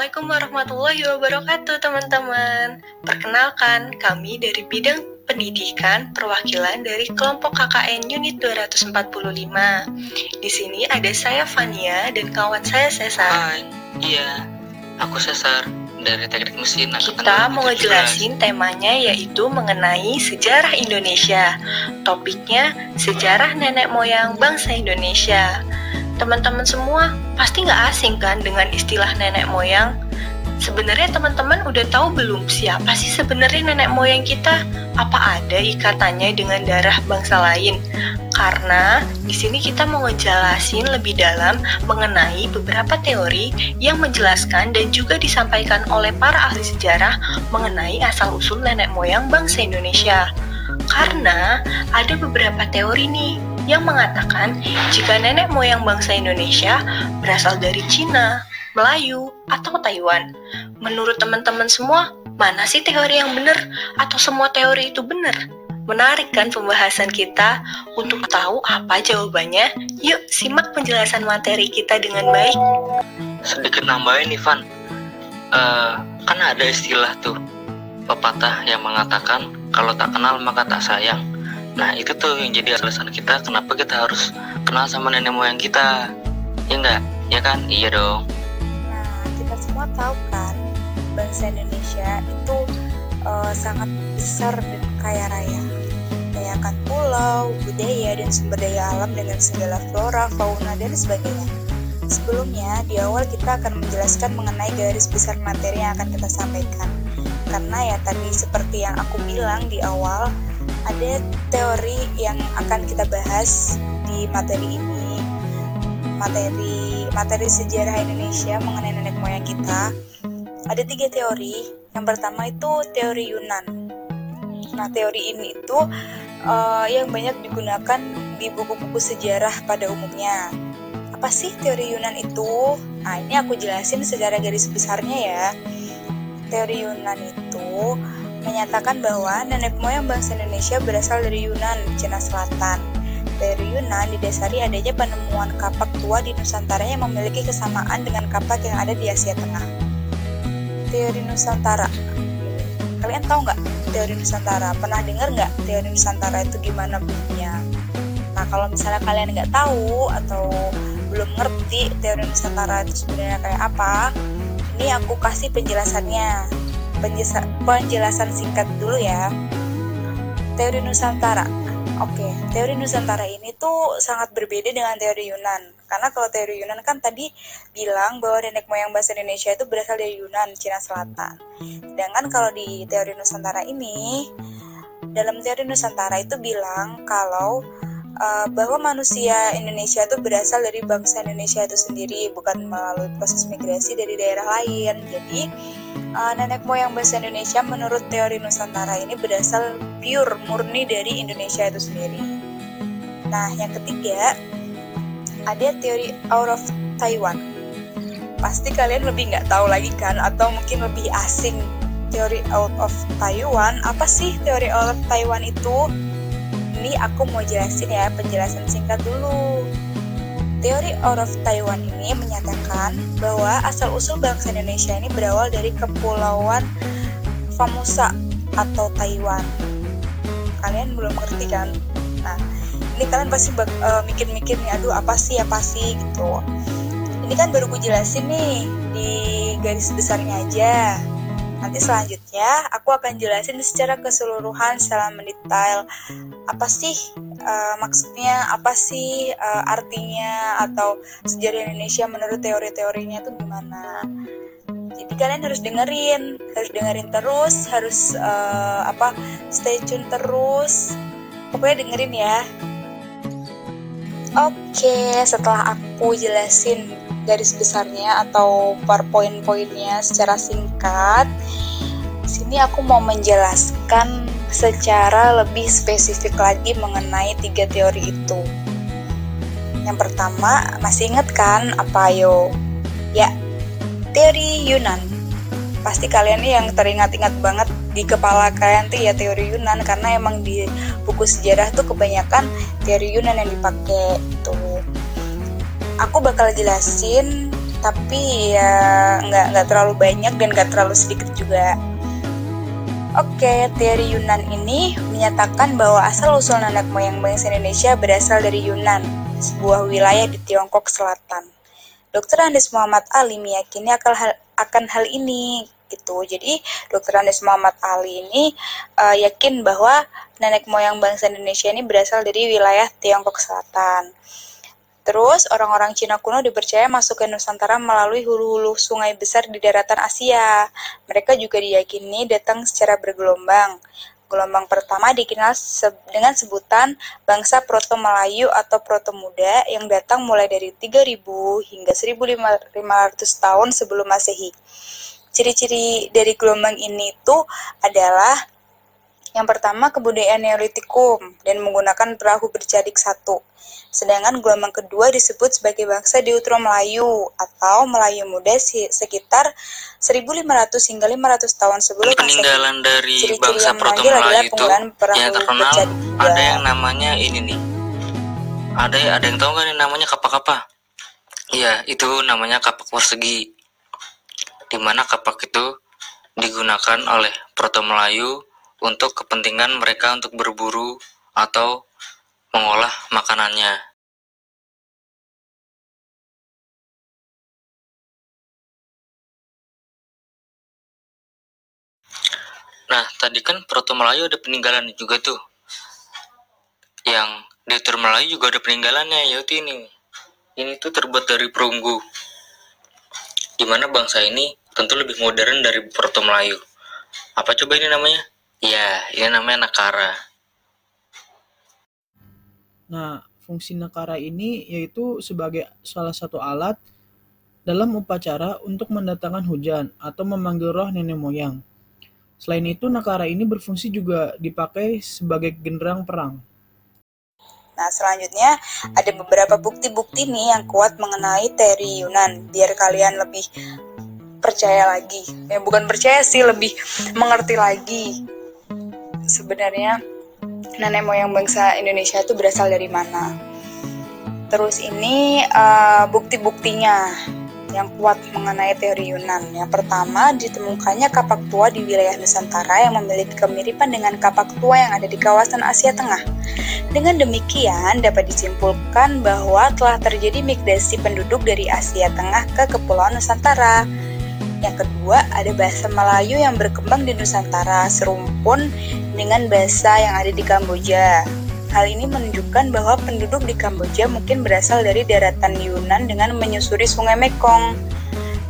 Assalamualaikum warahmatullahi wabarakatuh teman-teman. Perkenalkan, kami dari bidang pendidikan perwakilan dari kelompok KKN Unit 245. Di sini ada saya Fania dan kawan saya Cesar. Hai, iya, aku Cesar dari Teknik Mesin. Kita mau ngejelasin temanya yaitu mengenai sejarah Indonesia. Topiknya sejarah nenek moyang bangsa Indonesia. Teman-teman semua pasti nggak asing kan dengan istilah nenek moyang? Sebenarnya teman-teman udah tahu belum siapa sih sebenarnya nenek moyang kita? Apa ada ikatannya dengan darah bangsa lain? Karena di sini kita mau ngejelasin lebih dalam mengenai beberapa teori yang menjelaskan dan juga disampaikan oleh para ahli sejarah mengenai asal-usul nenek moyang bangsa Indonesia. Karena ada beberapa teori nih yang mengatakan jika nenek moyang bangsa Indonesia berasal dari Cina, Melayu, atau Taiwan. Menurut teman-teman semua, mana sih teori yang benar? Atau semua teori itu benar? Menarik kan pembahasan kita? Untuk tahu apa jawabannya, yuk simak penjelasan materi kita dengan baik. Sedikit nambahin nih Van, kan ada istilah tuh, pepatah yang mengatakan kalau tak kenal maka tak sayang. Nah itu tuh yang jadi alasan kita kenapa kita harus kenal sama nenek moyang kita. Ya enggak? Ya kan? Iya dong. Nah kita semua tahu kan bangsa Indonesia itu sangat besar dan kaya raya. Kaya akan pulau, budaya, dan sumber daya alam dengan segala flora, fauna, dan sebagainya. Sebelumnya di awal kita akan menjelaskan mengenai garis besar materi yang akan kita sampaikan. Karena ya tadi seperti yang aku bilang di awal, ada teori yang akan kita bahas di materi ini, materi sejarah Indonesia mengenai nenek moyang kita. Ada 3 teori. Yang pertama itu teori Yunan. Nah teori ini itu yang banyak digunakan di buku-buku sejarah pada umumnya. Apa sih teori Yunan itu? Nah ini aku jelasin secara garis besarnya ya. Teori Yunan itu menyatakan bahwa nenek moyang bangsa Indonesia berasal dari Yunan, Cina Selatan. Teori Yunan didasari adanya penemuan kapak tua di Nusantara yang memiliki kesamaan dengan kapak yang ada di Asia Tengah. Teori Nusantara. Kalian tahu nggak teori Nusantara? Pernah dengar nggak teori Nusantara itu gimana bunyinya? Nah kalau misalnya kalian nggak tahu atau belum ngerti teori Nusantara itu sebenarnya kayak apa, ini aku kasih penjelasannya. Penjelasan singkat dulu ya. Teori Nusantara. Oke, teori Nusantara ini tuh sangat berbeda dengan teori Yunan. Karena kalau teori Yunan kan tadi bilang bahwa nenek moyang bangsa Indonesia itu berasal dari Yunan, Cina Selatan. Sedangkan kalau di teori Nusantara ini, dalam teori Nusantara itu bilang kalau bahwa manusia Indonesia itu berasal dari bangsa Indonesia itu sendiri, bukan melalui proses migrasi dari daerah lain. Jadi nenek moyang bangsa Indonesia menurut teori Nusantara ini berasal pure murni dari Indonesia itu sendiri. Nah yang ketiga ada teori out of Taiwan. Pasti kalian lebih nggak tahu lagi kan, atau mungkin lebih asing teori out of Taiwan. Apa sih teori out of Taiwan itu? Ini aku mau jelasin ya, penjelasan singkat dulu. Teori out of Taiwan ini menyatakan bahwa asal-usul bangsa Indonesia ini berawal dari kepulauan Formosa atau Taiwan. Kalian belum ngerti kan? Nah, ini kalian pasti mikir-mikir nih, aduh apa sih gitu. Ini kan baru gue jelasin nih di garis besarnya aja. Nanti selanjutnya aku akan jelasin secara keseluruhan, secara mendetail apa sih maksudnya, apa sih artinya, atau sejarah Indonesia menurut teori-teorinya itu gimana. Jadi kalian harus dengerin terus, harus stay tune terus. Pokoknya dengerin ya. Oke, setelah aku jelasin garis besarnya atau poin-poinnya secara singkat, sini aku mau menjelaskan secara lebih spesifik lagi mengenai 3 teori itu. Yang pertama, masih ingat kan apa ayo? Ya, teori Yunan. Pasti kalian nih yang teringat-ingat banget di kepala kalian tuh ya teori Yunan, karena emang di buku sejarah tuh kebanyakan teori Yunan yang dipakai tuh. Aku bakal jelasin tapi ya nggak terlalu banyak dan nggak terlalu sedikit juga. Oke, teori Yunan ini menyatakan bahwa asal-usul nenek moyang bangsa Indonesia berasal dari Yunan, sebuah wilayah di Tiongkok Selatan. Dr. Andes Muhammad Ali meyakini akan hal ini gitu. Jadi Dr. Andes Muhammad Ali ini yakin bahwa nenek moyang bangsa Indonesia ini berasal dari wilayah Tiongkok Selatan. Terus orang-orang Cina kuno dipercaya masuk ke Nusantara melalui hulu-hulu sungai besar di daratan Asia. Mereka juga diyakini datang secara bergelombang. Gelombang pertama dikenal dengan sebutan bangsa Proto-Melayu atau Proto-Muda yang datang mulai dari 3000 hingga 1500 tahun sebelum Masehi. Ciri-ciri dari gelombang ini itu adalah yang pertama kebudayaan Neolitikum dan menggunakan perahu berjadik satu. Sedangkan gelombang kedua disebut sebagai bangsa Deutero Melayu atau Melayu Muda sekitar 1500 hingga 500 tahun sebelum Masehi. Peninggalan dari bangsa Proto Melayu itu yang terkenal ada yang namanya ini nih. Ada yang tahu nggak nih namanya kapak apa? Iya, itu namanya kapak persegi. Di mana kapak itu digunakan oleh Proto Melayu untuk kepentingan mereka untuk berburu atau mengolah makanannya. Nah, tadi kan Proto Melayu ada peninggalan juga tuh. Yang Deutero Melayu juga ada peninggalannya, yaitu ini. Ini tuh terbuat dari perunggu. Dimana bangsa ini tentu lebih modern dari Proto Melayu. Apa coba ini namanya? Ya, ini namanya nakara. Nah, fungsi nakara ini yaitu sebagai salah satu alat dalam upacara untuk mendatangkan hujan atau memanggil roh nenek moyang. Selain itu, nakara ini berfungsi juga dipakai sebagai genderang perang. Nah, selanjutnya ada beberapa bukti-bukti nih yang kuat mengenai teori Yunan, biar kalian lebih percaya lagi. Ya, bukan percaya sih, lebih mengerti lagi. Sebenarnya nenek moyang bangsa Indonesia itu berasal dari mana. Terus ini bukti-buktinya yang kuat mengenai teori Yunan. Yang pertama, ditemukannya kapak tua di wilayah Nusantara yang memiliki kemiripan dengan kapak tua yang ada di kawasan Asia Tengah. Dengan demikian, dapat disimpulkan bahwa telah terjadi migrasi penduduk dari Asia Tengah ke Kepulauan Nusantara. Yang kedua, ada bahasa Melayu yang berkembang di Nusantara, serumpun dengan bahasa yang ada di Kamboja. Hal ini menunjukkan bahwa penduduk di Kamboja mungkin berasal dari daratan Yunan dengan menyusuri sungai Mekong.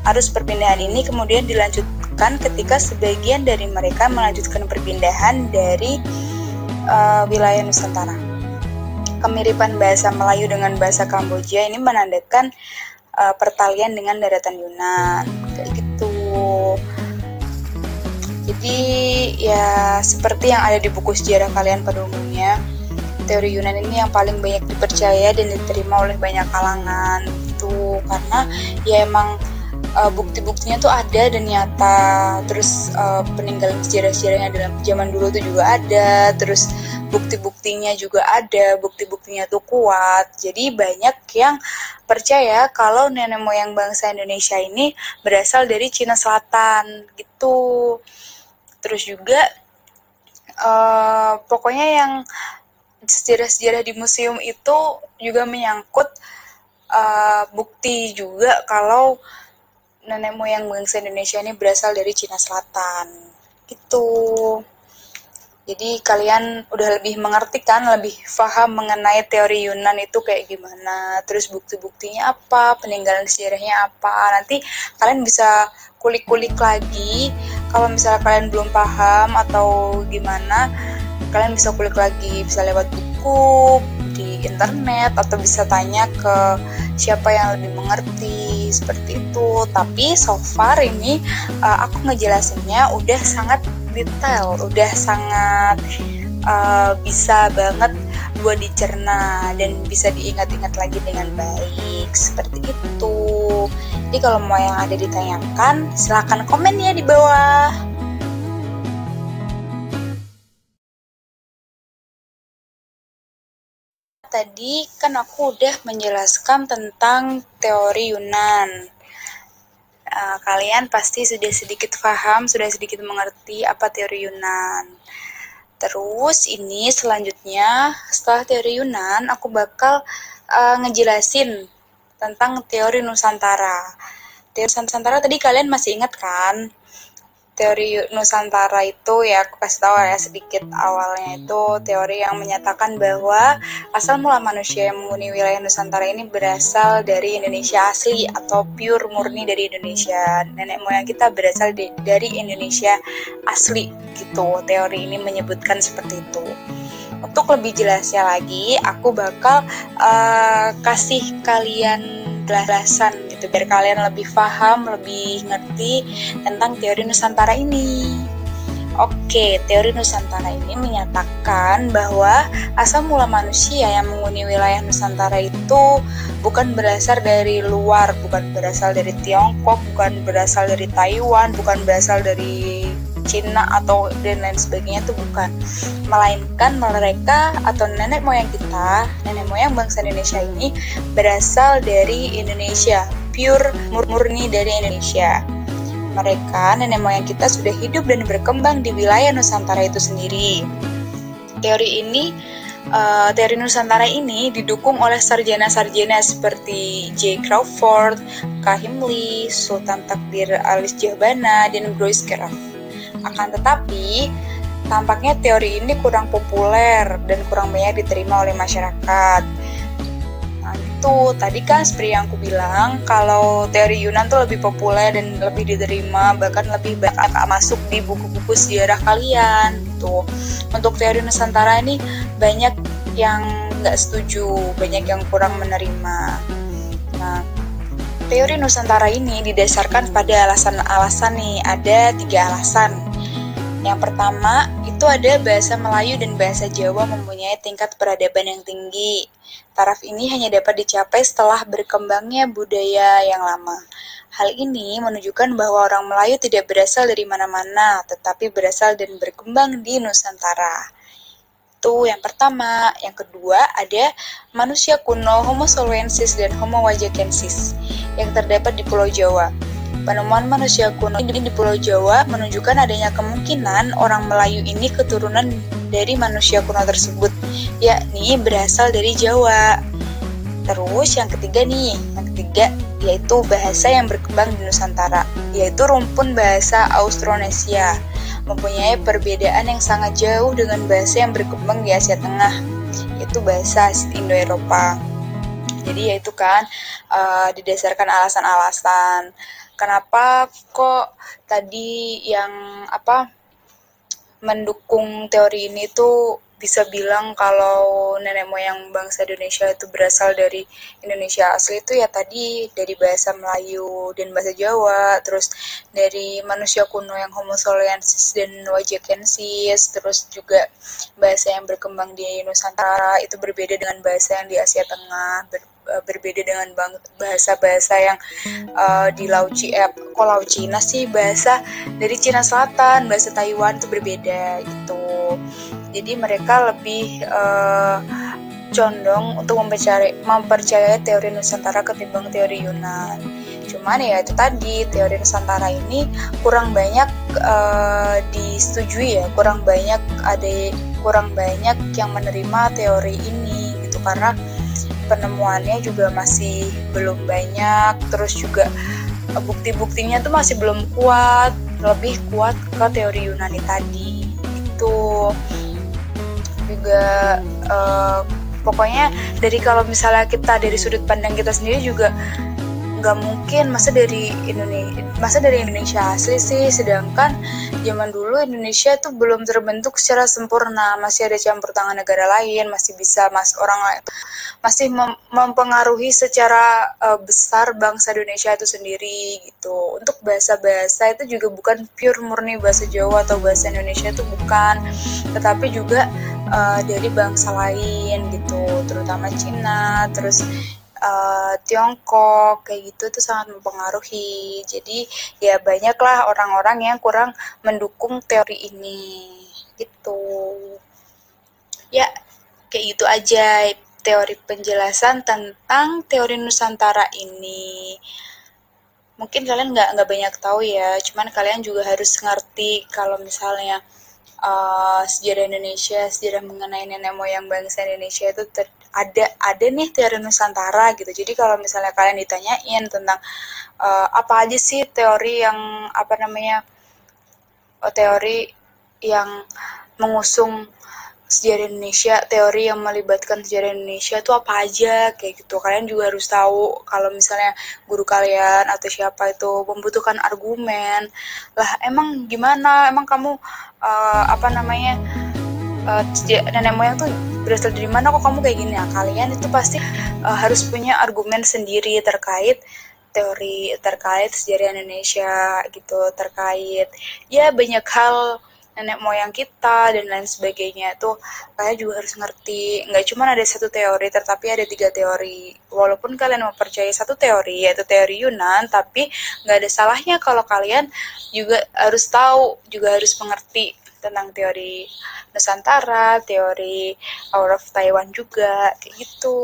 Arus perpindahan ini kemudian dilanjutkan ketika sebagian dari mereka melanjutkan perpindahan dari wilayah Nusantara. Kemiripan bahasa Melayu dengan bahasa Kamboja ini menandakan pertalian dengan daratan Yunan, kayak gitu. Jadi ya seperti yang ada di buku sejarah kalian pada umumnya, teori Yunan ini yang paling banyak dipercaya dan diterima oleh banyak kalangan gitu, karena ya emang bukti-buktinya tuh ada dan nyata. Terus peninggalan sejarah-sejarahnya dalam zaman dulu tuh juga ada, terus bukti-buktinya juga ada, bukti-buktinya tuh kuat. Jadi banyak yang percaya kalau nenek moyang bangsa Indonesia ini berasal dari Cina Selatan gitu. Terus juga pokoknya yang sejarah-sejarah di museum itu juga menyangkut bukti juga kalau nenek moyang bangsa Indonesia ini berasal dari Cina Selatan gitu. Jadi kalian udah lebih mengerti kan, lebih paham mengenai teori Yunan itu kayak gimana, terus bukti-buktinya apa, peninggalan sejarahnya apa. Nanti kalian bisa kulik-kulik lagi. Kalau misalnya kalian belum paham atau gimana, kalian bisa kulik lagi, bisa lewat buku di internet atau bisa tanya ke siapa yang lebih mengerti seperti itu. Tapi so far ini aku ngejelasinnya udah sangat detail, udah sangat bisa banget buat dicerna dan bisa diingat-ingat lagi dengan baik seperti itu. Jadi kalau mau yang ada ditanyakan, silahkan komen ya di bawah. Tadi kan aku udah menjelaskan tentang teori Yunan. kalian pasti sudah sedikit paham, sudah sedikit mengerti apa teori Yunan. Terus ini selanjutnya setelah teori Yunan aku bakal ngejelasin tentang teori Nusantara. Teori Nusantara tadi kalian masih ingat kan? Teori Nusantara itu ya aku kasih tahu ya sedikit awalnya, itu teori yang menyatakan bahwa asal mula manusia yang menghuni wilayah Nusantara ini berasal dari Indonesia asli atau pure murni dari Indonesia. Nenek moyang kita berasal dari Indonesia asli gitu. Teori ini menyebutkan seperti itu. Untuk lebih jelasnya lagi, aku bakal kasih kalian penjelasan gitu biar kalian lebih paham, lebih ngerti tentang teori Nusantara ini. Oke, teori Nusantara ini menyatakan bahwa asal mula manusia yang menghuni wilayah Nusantara itu bukan berasal dari luar, bukan berasal dari Tiongkok, bukan berasal dari Taiwan, bukan berasal dari Cina atau dan lain sebagainya, itu bukan, melainkan mereka atau nenek moyang kita, nenek moyang bangsa Indonesia ini berasal dari Indonesia, pure murni dari Indonesia. Mereka nenek moyang kita sudah hidup dan berkembang di wilayah Nusantara itu sendiri. Teori Nusantara ini didukung oleh sarjana-sarjana seperti J. Crawford, Kahim Lee, Sultan Takdir Alis Jahbana, dan Groys Keraf. Akan tetapi, tampaknya teori ini kurang populer dan kurang banyak diterima oleh masyarakat. Nah, itu tadi kan seperti yang aku bilang, kalau teori Yunan tuh lebih populer dan lebih diterima, bahkan lebih banyak masuk di buku-buku sejarah kalian gitu. Untuk teori Nusantara ini banyak yang nggak setuju, banyak yang kurang menerima. Nah, teori Nusantara ini didasarkan pada alasan-alasan nih, ada 3 alasan. Yang pertama, itu ada bahasa Melayu dan bahasa Jawa mempunyai tingkat peradaban yang tinggi. Taraf ini hanya dapat dicapai setelah berkembangnya budaya yang lama. Hal ini menunjukkan bahwa orang Melayu tidak berasal dari mana-mana, tetapi berasal dan berkembang di Nusantara. Itu yang pertama. Yang kedua, ada manusia kuno Homo soloensis dan Homo wajakensis yang terdapat di Pulau Jawa. Penemuan manusia kuno di Pulau Jawa menunjukkan adanya kemungkinan orang Melayu ini keturunan dari manusia kuno tersebut, yakni berasal dari Jawa. Terus yang ketiga yaitu bahasa yang berkembang di Nusantara, yaitu rumpun bahasa Austronesia, mempunyai perbedaan yang sangat jauh dengan bahasa yang berkembang di Asia Tengah, yaitu bahasa Indo-Eropa. Jadi yaitu kan didasarkan alasan-alasan. Kenapa kok tadi yang mendukung teori ini tuh bisa bilang kalau nenek moyang bangsa Indonesia itu berasal dari Indonesia asli, itu ya tadi dari bahasa Melayu dan bahasa Jawa, terus dari manusia kuno yang Homo soloensis dan wajakensis, terus juga bahasa yang berkembang di Nusantara itu berbeda dengan bahasa yang di Asia Tengah, berbeda dengan bahasa-bahasa yang di Laut Cina sih, bahasa dari Cina Selatan, bahasa Taiwan itu berbeda gitu. Jadi mereka lebih condong untuk mempercayai teori Nusantara ketimbang teori Yunan. Cuman ya itu tadi, teori Nusantara ini kurang banyak disetujui ya, kurang banyak yang menerima teori ini gitu, karena penemuannya juga masih belum banyak, terus juga bukti-buktinya tuh masih belum kuat, lebih kuat ke teori Yunani tadi itu juga. Pokoknya kalau misalnya kita dari sudut pandang kita sendiri juga nggak mungkin masa dari Indonesia asli sih, sedangkan zaman dulu Indonesia tuh belum terbentuk secara sempurna, masih ada campur tangan negara lain, masih bisa orang lain masih mempengaruhi secara besar bangsa Indonesia itu sendiri gitu. Untuk bahasa-bahasa itu juga bukan pure murni bahasa Jawa atau bahasa Indonesia itu bukan, tetapi juga dari bangsa lain gitu, terutama Cina, terus Tiongkok kayak gitu tuh sangat mempengaruhi. Jadi ya banyaklah orang-orang yang kurang mendukung teori ini gitu. Ya kayak gitu aja teori penjelasan tentang teori Nusantara ini. mungkin kalian nggak banyak tahu ya, cuman kalian juga harus ngerti kalau misalnya sejarah Indonesia, sejarah mengenai nenek moyang bangsa Indonesia itu ada nih teori Nusantara gitu. Jadi kalau misalnya kalian ditanyain tentang apa aja sih teori yang teori yang mengusung sejarah Indonesia, teori yang melibatkan sejarah Indonesia itu apa aja kayak gitu. Kalian juga harus tahu kalau misalnya guru kalian atau siapa itu membutuhkan argumen. Lah emang gimana? Emang kamu nenek moyang tuh berasal dari mana kok kamu kayak gini? Nah, kalian itu pasti harus punya argumen sendiri terkait teori, terkait sejarah Indonesia gitu, terkait ya banyak hal nenek moyang kita dan lain sebagainya. Tuh kalian juga harus ngerti, nggak cuma ada satu teori tetapi ada 3 teori. Walaupun kalian mempercayai satu teori yaitu teori Yunan, tapi nggak ada salahnya kalau kalian juga harus tahu, juga harus mengerti tentang teori Nusantara, teori Out of Taiwan juga kayak gitu.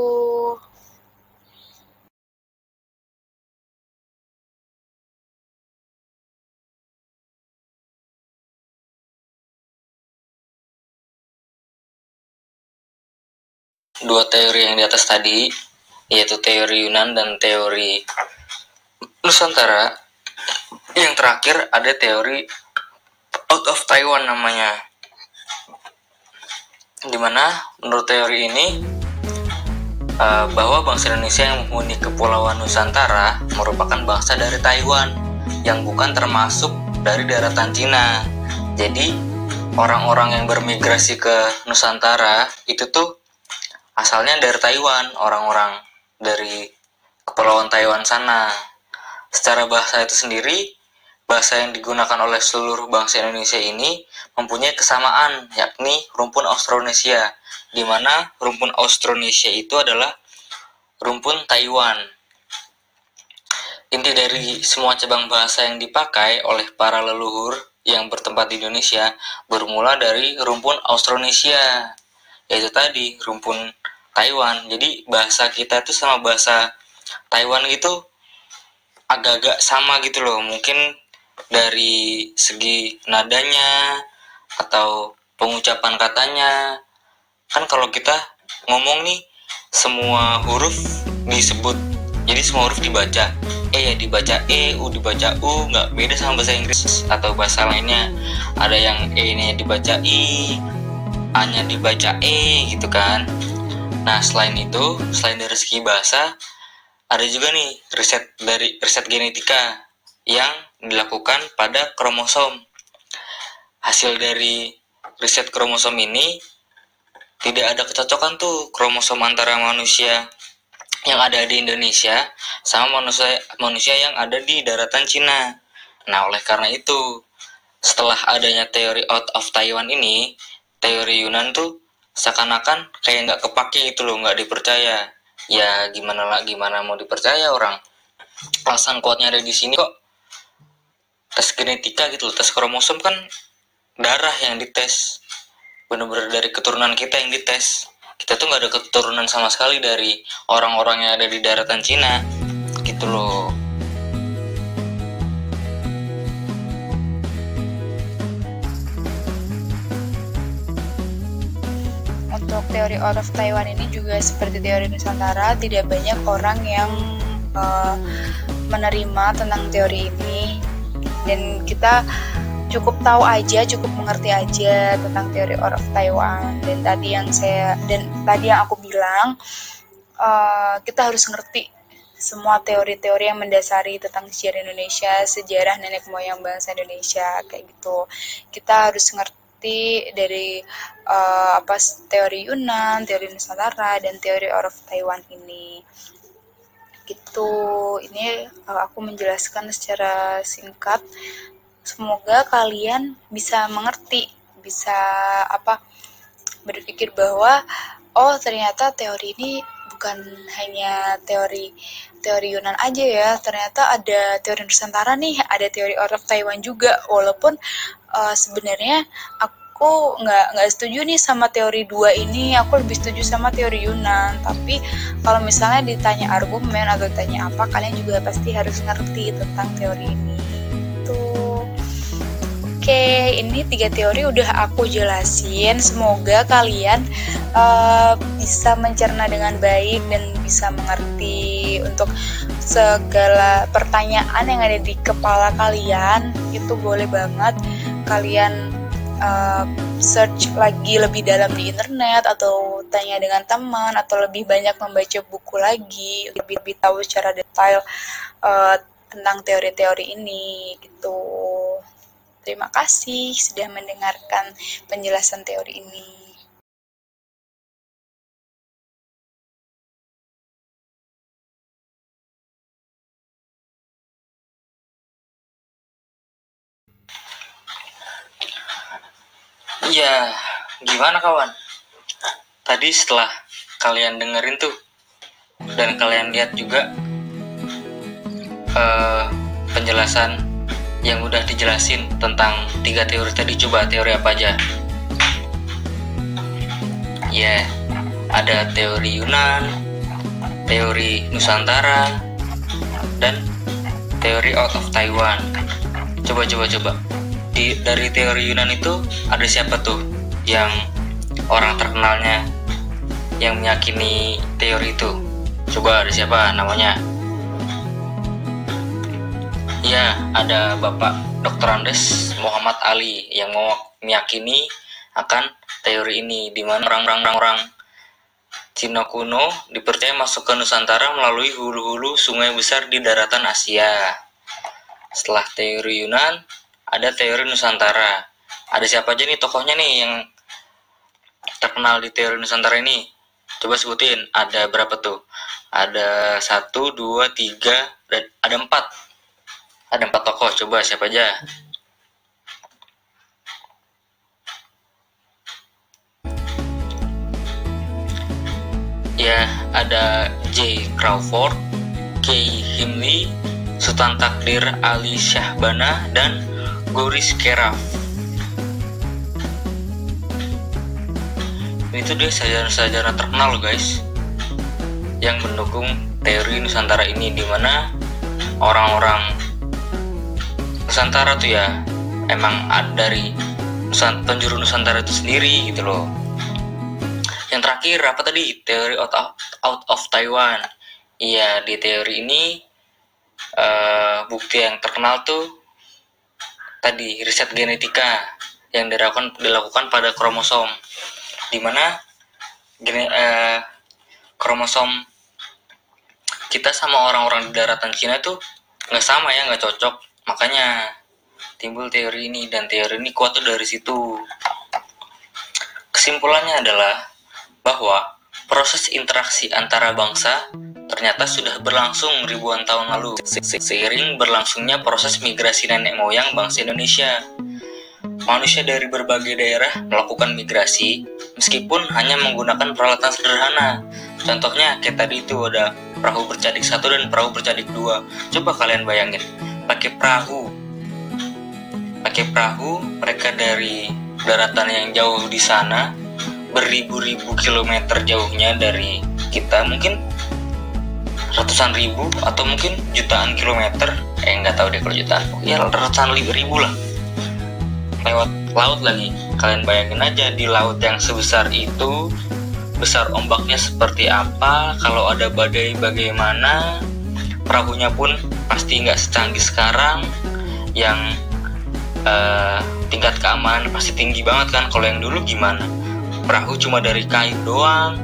Dua teori yang di atas tadi, yaitu teori Yunan dan teori Nusantara. Yang terakhir ada teori Out of Taiwan namanya. Dimana menurut teori ini bahwa bangsa Indonesia yang menghuni kepulauan Nusantara merupakan bangsa dari Taiwan yang bukan termasuk dari daratan Cina. Jadi orang-orang yang bermigrasi ke Nusantara itu tuh asalnya dari Taiwan, orang-orang dari kepulauan Taiwan sana. Secara bahasa itu sendiri, bahasa yang digunakan oleh seluruh bangsa Indonesia ini mempunyai kesamaan, yakni rumpun Austronesia, di mana rumpun Austronesia itu adalah rumpun Taiwan. Inti dari semua cabang bahasa yang dipakai oleh para leluhur yang bertempat di Indonesia bermula dari rumpun Austronesia, yaitu tadi rumpun Taiwan. Jadi bahasa kita itu sama bahasa Taiwan gitu agak-agak sama gitu loh. Mungkin dari segi nadanya atau pengucapan katanya. Kan kalau kita ngomong nih, semua huruf disebut, jadi semua huruf dibaca. E ya dibaca E, U dibaca U, nggak beda sama bahasa Inggris atau bahasa lainnya. Ada yang E-nya dibaca I, A-nya dibaca E gitu kan. Nah, selain itu, selain dari segi bahasa, ada juga nih riset genetika yang dilakukan pada kromosom. Hasil dari riset kromosom ini tidak ada kecocokan tuh kromosom antara manusia yang ada di Indonesia sama manusia yang ada di daratan Cina. Nah, oleh karena itu, setelah adanya teori Out of Taiwan ini, teori Yunan tuh seakan-akan kayak nggak kepake gitu loh, nggak dipercaya. Ya gimana mau dipercaya orang, alasan kuatnya ada di sini kok. Tes genetika gitu loh, tes kromosom kan darah yang dites, bener-bener dari keturunan kita yang dites. Kita tuh nggak ada keturunan sama sekali dari orang-orang yang ada di daratan Cina gitu loh. Untuk teori Out of Taiwan ini juga seperti teori Nusantara, tidak banyak orang yang menerima tentang teori ini, dan kita cukup tahu aja, cukup mengerti aja tentang teori Out of Taiwan. Dan tadi yang aku bilang, kita harus ngerti semua teori-teori yang mendasari tentang sejarah Indonesia, sejarah nenek moyang bangsa Indonesia kayak gitu. Kita harus ngerti dari teori Yunan, teori Nusantara, dan teori Out of Taiwan ini. Gitu. Ini aku menjelaskan secara singkat. Semoga kalian bisa mengerti, bisa berpikir bahwa ternyata teori ini bukan hanya teori Yunan aja ya, ternyata ada teori Nusantara nih, ada teori Out of Taiwan juga. Walaupun sebenarnya aku nggak setuju nih sama teori dua ini, aku lebih setuju sama teori Yunan. Tapi kalau misalnya ditanya argumen atau ditanya apa, kalian juga pasti harus ngerti tentang teori ini. Tuh. Oke, ini 3 teori udah aku jelasin. Semoga kalian bisa mencerna dengan baik dan bisa mengerti untuk segala pertanyaan yang ada di kepala kalian. Itu boleh banget kalian search lagi lebih dalam di internet, atau tanya dengan teman, atau lebih banyak membaca buku lagi, lebih tahu secara detail tentang teori-teori ini gitu. Terima kasih sudah mendengarkan penjelasan teori ini. Iya, gimana kawan? Tadi setelah kalian dengerin tuh, dan kalian lihat juga penjelasan yang udah dijelasin tentang 3 teori tadi, coba teori apa aja? Ya, ada teori Yunan, teori Nusantara, dan teori out of Taiwan. Coba. Dari teori Yunan itu ada siapa tuh yang orang terkenalnya yang meyakini teori itu? Coba ada siapa namanya? Ya, ada Bapak Dr. Andes Muhammad Ali yang meyakini akan teori ini, di mana orang-orang Cina kuno dipercaya masuk ke Nusantara melalui hulu-hulu sungai besar di daratan Asia. Setelah teori Yunan, ada teori Nusantara. Ada siapa aja nih tokohnya nih yang terkenal di teori Nusantara ini? Coba sebutin, ada berapa tuh? Ada 1, 2, 3, dan ada 4. Ada 4 tokoh, coba siapa aja? Ya, ada J. Crawford, K. Himli, Sultan Takdir Ali Syahbana, dan Goris Keraf. Itu dia sarjana-sarjana terkenal loh guys, yang mendukung teori Nusantara ini, dimana orang-orang Nusantara tuh ya emang ada dari penjuru Nusantara itu sendiri gitu loh. Yang terakhir apa tadi? Teori out of Taiwan. Iya, di teori ini bukti yang terkenal tuh tadi riset genetika yang dilakukan pada kromosom, di mana kromosom kita sama orang-orang di daratan Cina tuh nggak sama ya, nggak cocok. Makanya timbul teori ini, dan teori ini kuat tuh dari situ. Kesimpulannya adalah bahwa proses interaksi antara bangsa ternyata sudah berlangsung ribuan tahun lalu, seiring berlangsungnya proses migrasi nenek moyang bangsa Indonesia. Manusia dari berbagai daerah melakukan migrasi meskipun hanya menggunakan peralatan sederhana. Contohnya kayak tadi itu ada perahu bercadik 1 dan perahu bercadik 2. Coba kalian bayangin, pakai perahu mereka dari daratan yang jauh di sana, beribu-ribu kilometer jauhnya dari kita, mungkin ratusan ribu atau mungkin jutaan kilometer, nggak tahu deh kalau jutaan, ya ratusan ribu lah, lewat laut lagi. Kalian bayangin aja di laut yang sebesar itu, besar ombaknya seperti apa, kalau ada badai bagaimana, perahunya pun pasti nggak secanggih sekarang, yang tingkat keamanan pasti tinggi banget kan. Kalau yang dulu gimana? Perahu cuma dari kayu doang,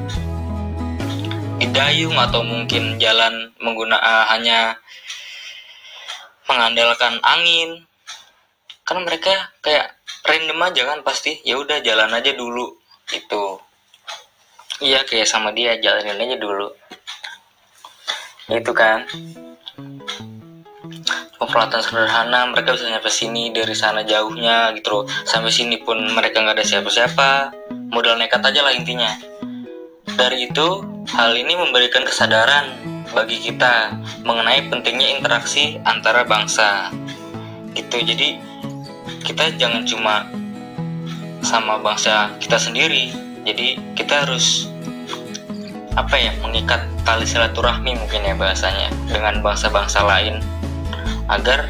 didayung, atau mungkin jalan hanya mengandalkan angin. Kan mereka kayak random aja kan, pasti ya udah jalan aja dulu gitu. Iya, kayak sama dia, jalanin aja dulu gitu kan. Peralatan sederhana, mereka bisa nyampe sini, dari sana jauhnya gitu loh. Sampai sini pun mereka nggak ada siapa-siapa, modal nekat aja lah intinya. Dari itu, hal ini memberikan kesadaran bagi kita mengenai pentingnya interaksi antara bangsa gitu. Jadi kita jangan cuma sama bangsa kita sendiri. Jadi kita harus mengikat tali silaturahmi mungkin ya bahasanya dengan bangsa-bangsa lain, agar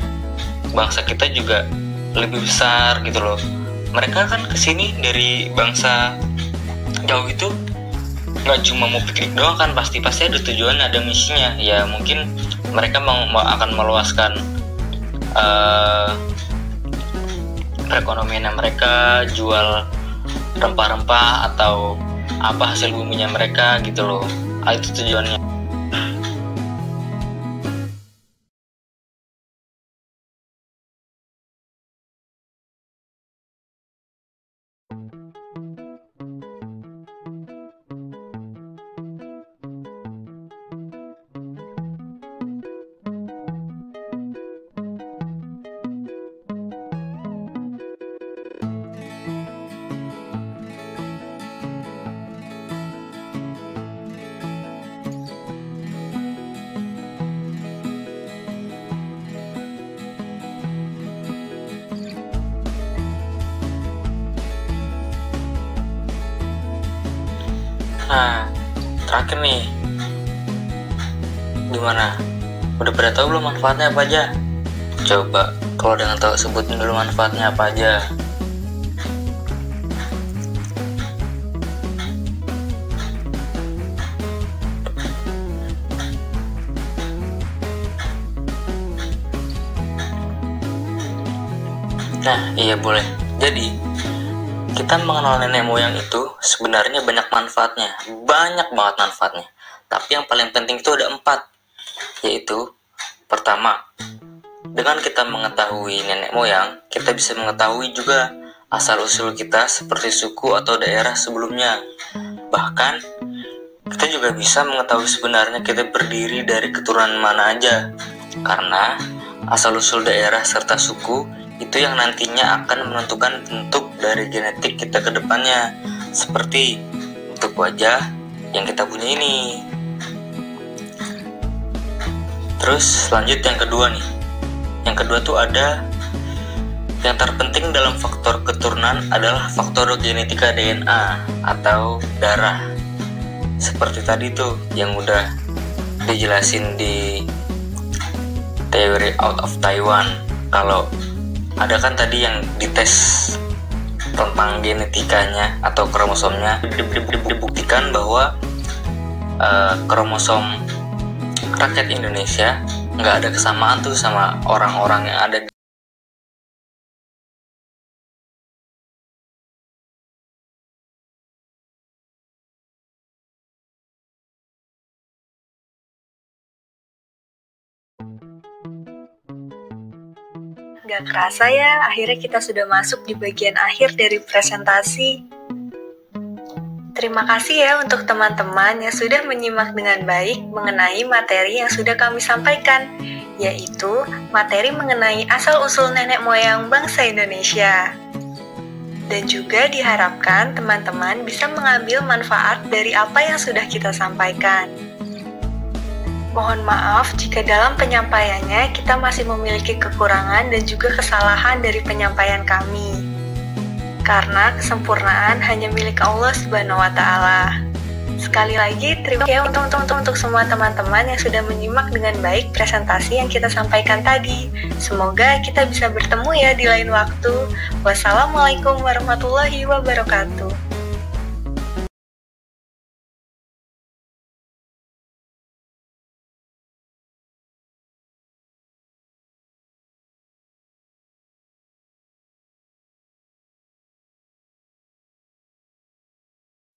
bangsa kita juga lebih besar gitu loh. Mereka kan kesini dari bangsa jauh itu nggak cuma mau piknik doang kan, pasti ada tujuan, ada misinya ya. Mungkin mereka akan meluaskan perekonomian mereka, jual rempah-rempah atau apa hasil buminya mereka gitu loh. Itu tujuannya. Nah, terakhir nih, gimana? Udah pada tahu belum manfaatnya apa aja? Coba, kalau dengan tahu sebutin dulu manfaatnya apa aja. Nah, iya boleh. Jadi, kita mengenal nenek moyang itu sebenarnya banyak manfaatnya, banyak banget manfaatnya. Tapi yang paling penting itu ada 4, yaitu pertama, dengan kita mengetahui nenek moyang, kita bisa mengetahui juga asal-usul kita seperti suku atau daerah sebelumnya. Bahkan, kita juga bisa mengetahui sebenarnya kita berdiri dari keturunan mana aja. Karena asal-usul daerah serta suku itu yang nantinya akan menentukan bentuk dari genetik kita ke depannya, seperti bentuk wajah yang kita punya ini. Terus lanjut yang kedua nih. Yang kedua tuh ada yang terpenting dalam faktor keturunan adalah faktor genetika DNA atau darah. Seperti tadi tuh yang udah dijelasin di teori out of Taiwan. Kalau ada kan tadi yang dites tentang genetikanya atau kromosomnya, dibuktikan bahwa kromosom rakyat Indonesia nggak ada kesamaan tuh sama orang-orang yang ada. Gak kerasa ya, akhirnya kita sudah masuk di bagian akhir dari presentasi. Terima kasih ya untuk teman-teman yang sudah menyimak dengan baik mengenai materi yang sudah kami sampaikan, yaitu materi mengenai asal-usul nenek moyang bangsa Indonesia. Dan juga diharapkan teman-teman bisa mengambil manfaat dari apa yang sudah kita sampaikan. Mohon maaf jika dalam penyampaiannya kita masih memiliki kekurangan dan juga kesalahan dari penyampaian kami. Karena kesempurnaan hanya milik Allah Subhanahu wa Ta'ala. Sekali lagi, terima kasih untuk semua teman-teman yang sudah menyimak dengan baik presentasi yang kita sampaikan tadi. Semoga kita bisa bertemu ya di lain waktu. Wassalamualaikum warahmatullahi wabarakatuh.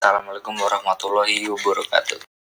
Assalamualaikum warahmatullahi wabarakatuh.